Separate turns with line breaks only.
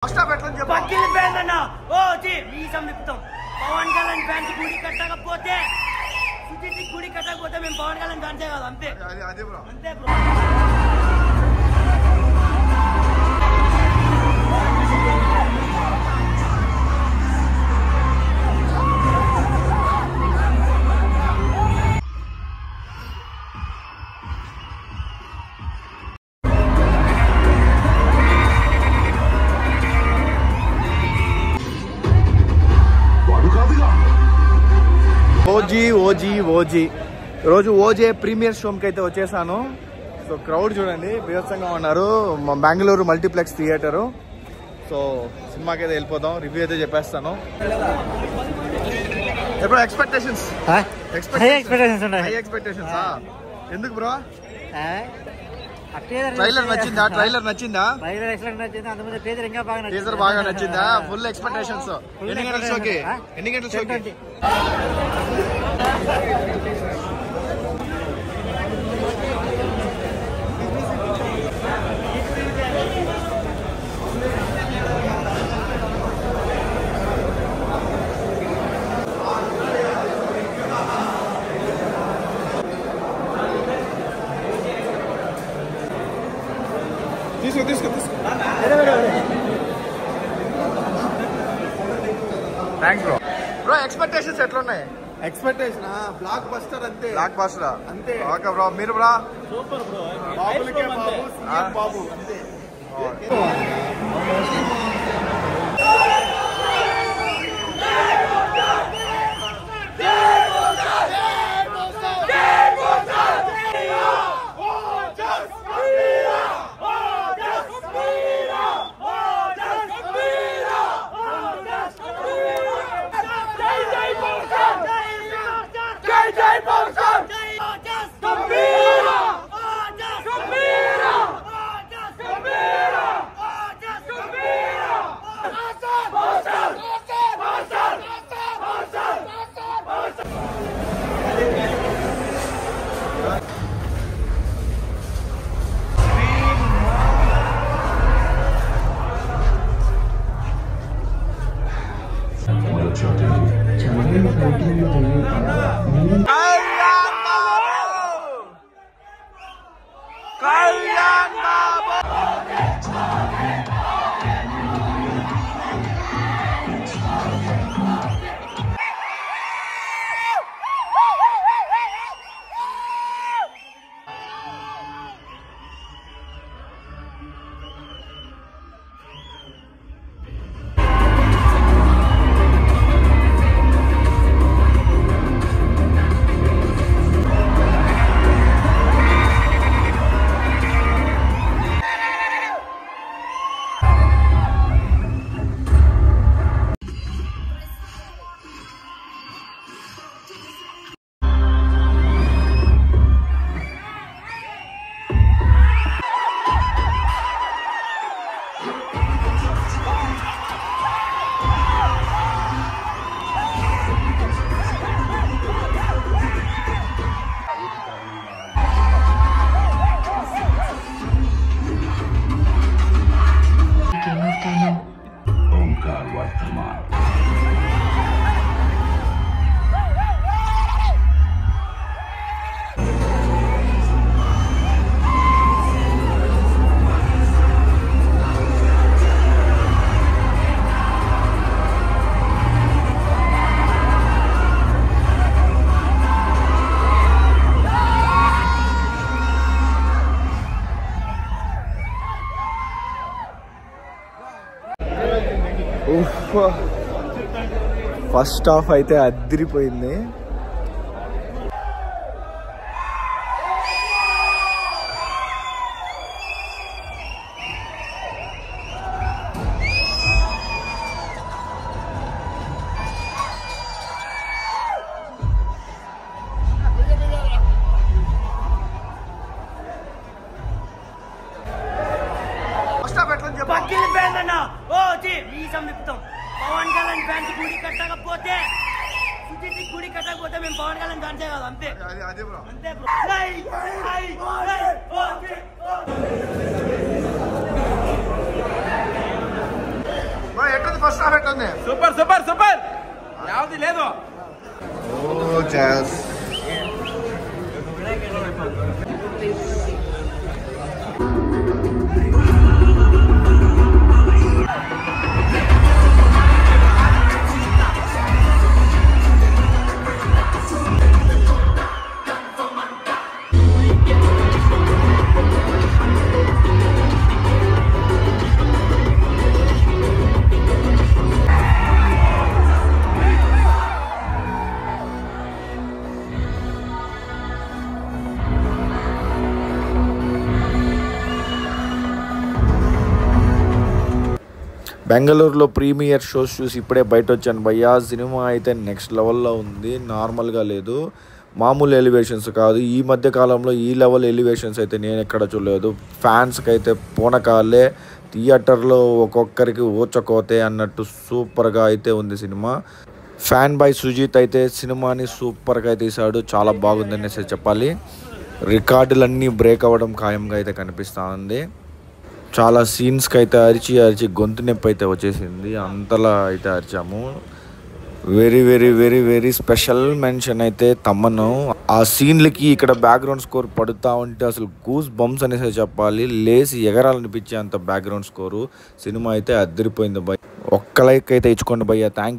పక్కిలి fan అన్న OG మీసం విప్పుతాం Pawan Kalyan fans గుడి కట్టకపోతే సుజిత్ గుడి కట్టకపోతే మేము పవన్ కళ్యాణ్ ఫ్యాన్సే కాదు అంతే
అదే బ్రో
అంతే బ్రో
ఓజీ రోజు ఓజే ప్రీమియర్ షోకి అయితే వచ్చేసాను. సో క్రౌడ్ చూడండి బీభత్సంగా ఉన్నారు. Bengaluru multiplex theatre. సో సినిమాకి అయితే వెళ్ళిపోదాం, రివ్యూ అయితే చెప్పేస్తాను. ఎప్పుడు ఎక్స్పెక్టేషన్స్ ఎందుకు బ్రో? ట్రైలర్ నచ్చిందా? టీజర్ బాగా నచ్చిందా? Full expectations. ఎన్ని గంటల షోకి? తీసుకో థ్యాంక్స్ బ్రో. ఎక్స్పెక్టేషన్స్ ఎట్లున్నాయి?
ఎక్స్పెక్టేషన్ బ్లాక్ బస్టర్ అంతే.
బ్లాక్ బస్టర్
అంతే.
Okay bro. మీరు బ్రో?
Super bro. బాబులకే బాబు, సీఎం బాబు అంతే.
ఫస్ట్ హాఫ్ అయితే అదిరిపోయింది.
పక్కిలి ఫ్యాన్ అన్న ఓజీ మీసం విప్పుతాం పవన్ కళ్యాణ్ ఫ్యాన్స్ గుడి కట్టకపోతే సుజిత్ గుడి కట్టకపోతే మేము పవన్ కళ్యాణ్ ఫ్యాన్సే కాదు అంతే
అదే బ్రో
అంతే బ్రో.
ఎట్టుంది ఫస్ట్ హాఫ్ ఎట్టుంది?
సూపర్ సూపర్ సూపర్ యావది లేదు.
ఓ జస్ బెంగళూరులో ప్రీమియర్ షోస్ చూసి ఇప్పుడే బయట వచ్చాను భయ్యా. సినిమా అయితే నెక్స్ట్ లెవెల్లో ఉంది, నార్మల్గా లేదు, మామూలు ఎలివేషన్స్ కాదు. ఈ మధ్య కాలంలో ఈ లెవెల్ ఎలివేషన్స్ అయితే నేను ఎక్కడ చూడలేదు. ఫ్యాన్స్కి అయితే పూనకాలే, థియేటర్లో ఒక్కొక్కరికి ఊచకోతే అన్నట్టు సూపర్గా అయితే ఉంది సినిమా. ఫ్యాన్ బాయ్ సుజిత్ అయితే సినిమాని సూపర్గా తీశాడు, చాలా బాగుందనేసి చెప్పాలి. రికార్డులన్నీ బ్రేక్ అవ్వడం ఖాయంగా అయితే కనిపిస్తూ ఉంది. చాలా సీన్స్కి అయితే అరిచి గొంతు నొప్పి అయితే వచ్చేసింది, అంతలా అయితే అరిచాము. Very very very very special mention అయితే తమ్మను. ఆ సీన్లకి ఇక్కడ బ్యాక్గ్రౌండ్ స్కోర్ పడుతూ ఉంటే అసలు గూస్ బంప్స్ అనేసి చెప్పాలి, లేసి ఎగరాలనిపించే అంత బ్యాక్గ్రౌండ్ స్కోరు. సినిమా అయితే అదిరిపోయింది భయ్య. ఒక్క లైక్ అయితే ఇచ్చుకోండి భయ్య. థ్యాంక్